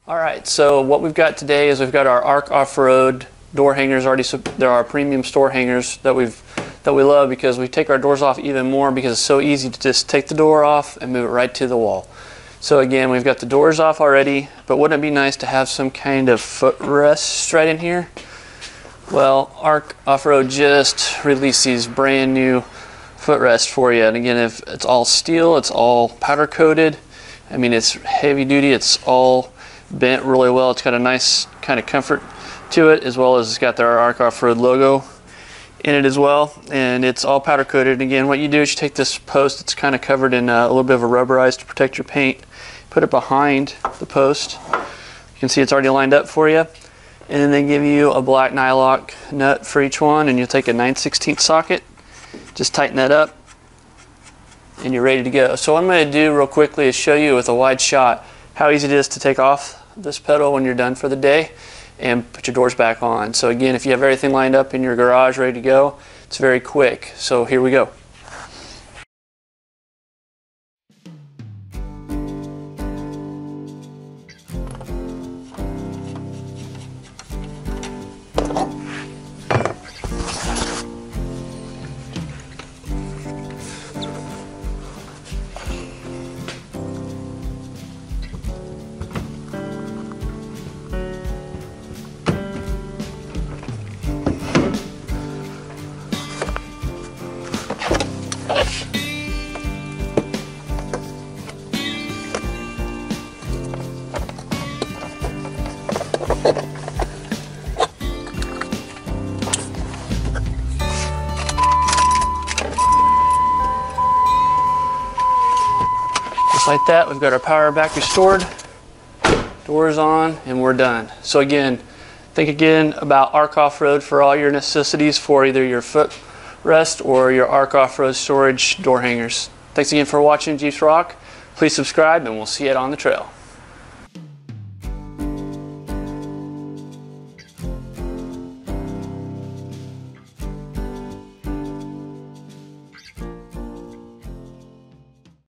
Alright, so what we've got today is we've got our ARC off-road door hangers already. There are premium store hangers that we love because we take our doors off even more because it's so easy to just take the door off and move it right to the wall. So again, we've got the doors off already, but wouldn't it be nice to have some kind of footrest right in here? Well, ARC Off-Road just released these brand new footrest for you. And again, if it's all steel, it's all powder coated. I mean, it's heavy duty, it's all bent really well. It's got a nice kind of comfort to it, as well as it's got their ARC Off-Road logo in it as well, and it's all powder coated. And again, what you do is you take this post that's kind of covered in a little bit of a rubberized to protect your paint, put it behind the post. You can see it's already lined up for you, and then they give you a black nylock nut for each one, and you'll take a 9/16 socket, just tighten that up, and you're ready to go. So what I'm going to do real quickly is show you with a wide shot how easy it is to take off this pedal when you're done for the day and put your doors back on. So again, if you have everything lined up in your garage ready to go, it's very quick. So here we go. Just like that, we've got our power back restored, doors on, and we're done. So again, think again about ARC Off-Road for all your necessities for either your footrest or your ARC Off-Road storage door hangers. Thanks again for watching Jeeps Rock. Please subscribe, and we'll see you on the trail.